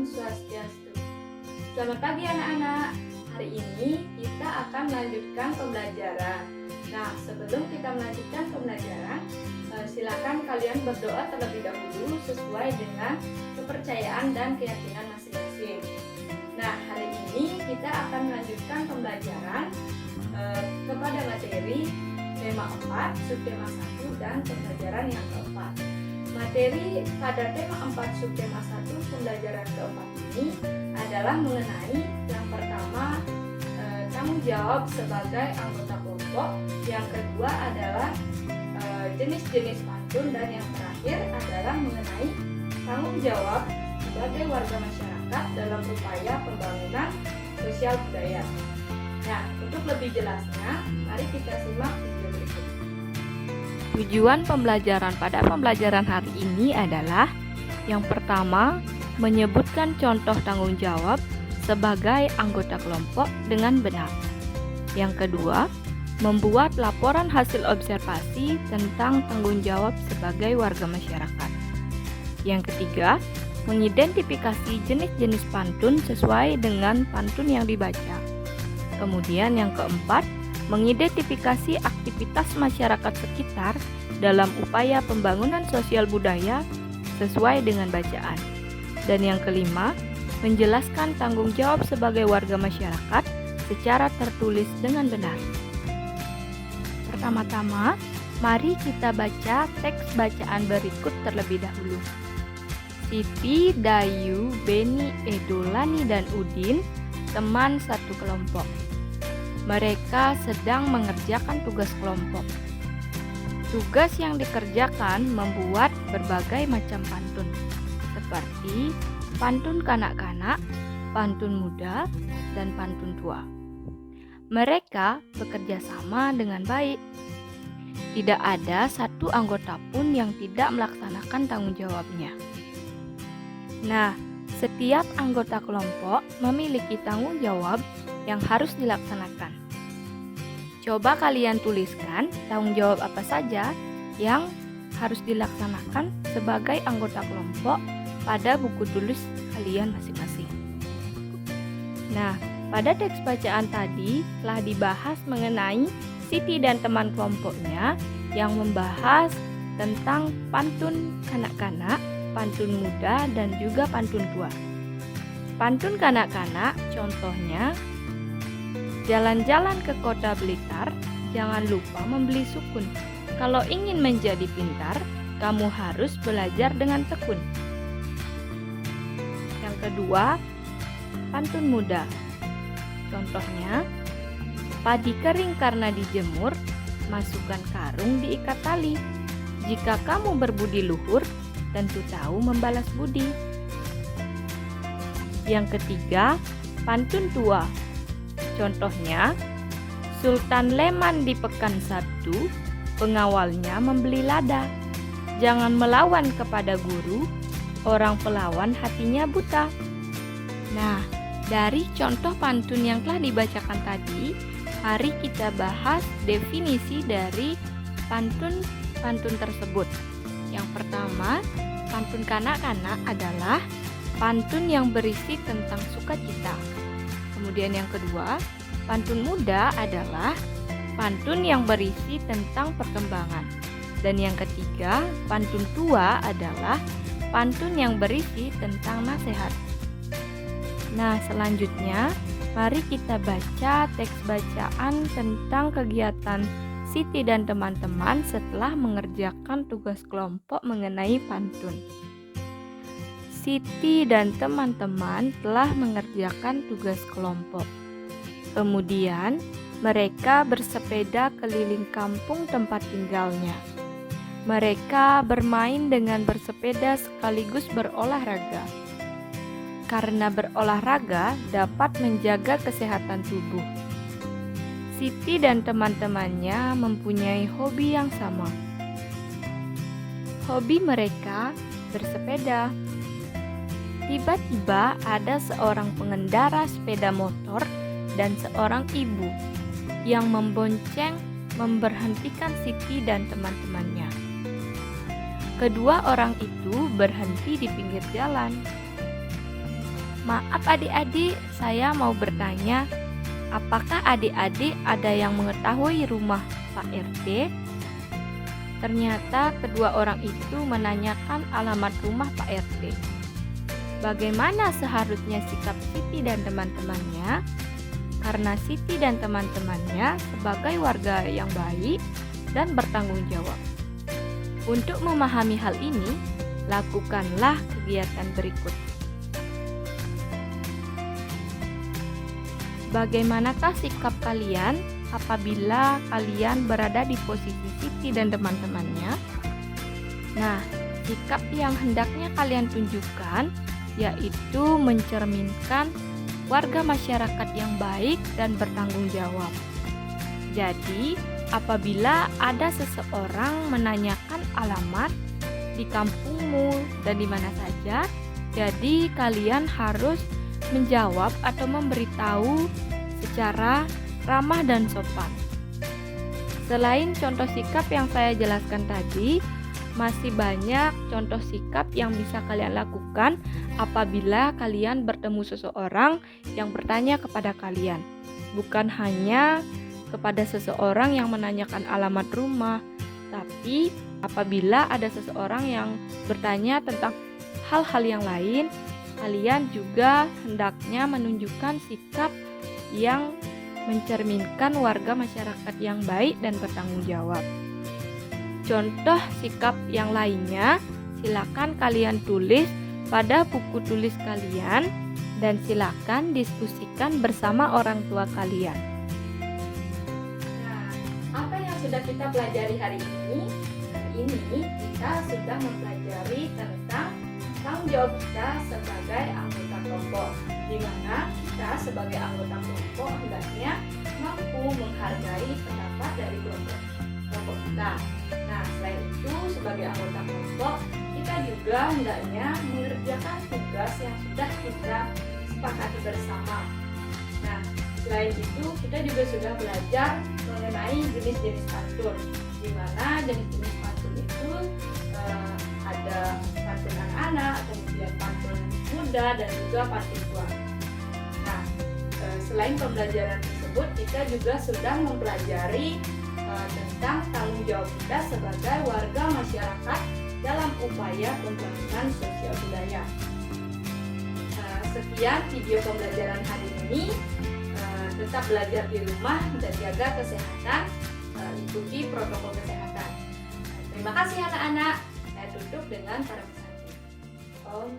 Om Swastiastu. Selamat pagi anak-anak. Hari ini kita akan melanjutkan pembelajaran. Nah, sebelum kita melanjutkan pembelajaran, silakan kalian berdoa terlebih dahulu sesuai dengan kepercayaan dan keyakinan masing-masing. Nah, hari ini kita akan melanjutkan pembelajaran kepada materi tema 4, subtema 1 dan pembelajaran yang keempat. Materi pada tema 4 subtema 1 pembelajaran keempat ini adalah mengenai yang pertama tanggung jawab sebagai anggota kelompok, yang kedua adalah jenis-jenis pantun, dan yang terakhir adalah mengenai tanggung jawab sebagai warga masyarakat dalam upaya pembangunan sosial budaya. Nah, untuk lebih jelasnya, mari kita simak video berikut. Tujuan pembelajaran pada pembelajaran hari ini adalah yang pertama, menyebutkan contoh tanggung jawab sebagai anggota kelompok dengan benar. Yang kedua, membuat laporan hasil observasi tentang tanggung jawab sebagai warga masyarakat. Yang ketiga, mengidentifikasi jenis-jenis pantun sesuai dengan pantun yang dibaca. Kemudian yang keempat, mengidentifikasi aktivitas masyarakat sekitar dalam upaya pembangunan sosial budaya sesuai dengan bacaan. Dan yang kelima, menjelaskan tanggung jawab sebagai warga masyarakat secara tertulis dengan benar. Pertama-tama, mari kita baca teks bacaan berikut terlebih dahulu. Siti, Dayu, Beni, Edo, Lani, dan Udin, teman satu kelompok. Mereka sedang mengerjakan tugas kelompok. Tugas yang dikerjakan membuat berbagai macam pantun, seperti pantun kanak-kanak, pantun muda, dan pantun tua. Mereka bekerja sama dengan baik. Tidak ada satu anggota pun yang tidak melaksanakan tanggung jawabnya. Nah, setiap anggota kelompok memiliki tanggung jawab yang harus dilaksanakan. Coba kalian tuliskan tanggung jawab apa saja yang harus dilaksanakan sebagai anggota kelompok pada buku tulis kalian masing-masing. Nah, pada teks bacaan tadi telah dibahas mengenai Siti dan teman kelompoknya yang membahas tentang pantun kanak-kanak, pantun muda, dan juga pantun tua. Pantun kanak-kanak contohnya, jalan-jalan ke kota Blitar, jangan lupa membeli sukun. Kalau ingin menjadi pintar, kamu harus belajar dengan tekun. Yang kedua, pantun muda. Contohnya, padi kering karena dijemur, masukkan karung diikat tali. Jika kamu berbudi luhur, tentu tahu membalas budi. Yang ketiga, pantun tua. Contohnya, Sultan Leman di Pekan Sabtu, pengawalnya membeli lada. Jangan melawan kepada guru, orang pelawan hatinya buta. Nah, dari contoh pantun yang telah dibacakan tadi, mari kita bahas definisi dari pantun-pantun tersebut. Yang pertama, pantun kanak-kanak adalah pantun yang berisi tentang sukacita. Kemudian yang kedua, pantun muda adalah pantun yang berisi tentang perkembangan. Dan yang ketiga, pantun tua adalah pantun yang berisi tentang nasihat. Nah, selanjutnya mari kita baca teks bacaan tentang kegiatan Siti dan teman-teman setelah mengerjakan tugas kelompok mengenai pantun. Siti dan teman-teman telah mengerjakan tugas kelompok. Kemudian, mereka bersepeda keliling kampung tempat tinggalnya. Mereka bermain dengan bersepeda sekaligus berolahraga. Karena berolahraga dapat menjaga kesehatan tubuh. Siti dan teman-temannya mempunyai hobi yang sama. Hobi mereka bersepeda. Tiba-tiba ada seorang pengendara sepeda motor dan seorang ibu yang memberhentikan Siti dan teman-temannya. Kedua orang itu berhenti di pinggir jalan. Maaf adik-adik, saya mau bertanya, apakah adik-adik ada yang mengetahui rumah Pak RT? Ternyata kedua orang itu menanyakan alamat rumah Pak RT. Bagaimana seharusnya sikap Siti dan teman-temannya? Karena Siti dan teman-temannya sebagai warga yang baik dan bertanggung jawab. Untuk memahami hal ini, lakukanlah kegiatan berikut. Bagaimanakah sikap kalian apabila kalian berada di posisi Siti dan teman-temannya? Nah, sikap yang hendaknya kalian tunjukkan yaitu mencerminkan warga masyarakat yang baik dan bertanggung jawab. Jadi, apabila ada seseorang menanyakan alamat di kampungmu dan di mana saja, jadi kalian harus menjawab atau memberitahu secara ramah dan sopan. Selain contoh sikap yang saya jelaskan tadi, masih banyak contoh sikap yang bisa kalian lakukan apabila kalian bertemu seseorang yang bertanya kepada kalian. Bukan hanya kepada seseorang yang menanyakan alamat rumah, tapi apabila ada seseorang yang bertanya tentang hal-hal yang lain, kalian juga hendaknya menunjukkan sikap yang mencerminkan warga masyarakat yang baik dan bertanggung jawab. Contoh sikap yang lainnya, silakan kalian tulis pada buku tulis kalian dan silakan diskusikan bersama orang tua kalian. Nah, apa yang sudah kita pelajari hari ini? Hari ini kita sudah mempelajari tentang tanggung jawab kita sebagai anggota kelompok, di mana kita sebagai anggota kelompok hendaknya mampu menghargai pendapat dari kelompok kita. Nah, selain itu sebagai anggota kelompok kita juga hendaknya mengerjakan tugas yang sudah kita sepakati bersama. Nah, selain itu kita juga sudah belajar mengenai jenis-jenis pantun, di mana jenis-jenis pantun itu ada pantun anak-anak, kemudian pantun muda, dan juga pantun tua. Nah, selain pembelajaran tersebut, kita juga sudah mempelajari tentang tanggung jawab kita sebagai warga masyarakat dalam upaya pembangunan sosial budaya. Sekian video pembelajaran hari ini. Tetap belajar di rumah dan jaga kesehatan, ikuti protokol kesehatan. Terima kasih anak-anak. Saya tutup dengan para pesan. Om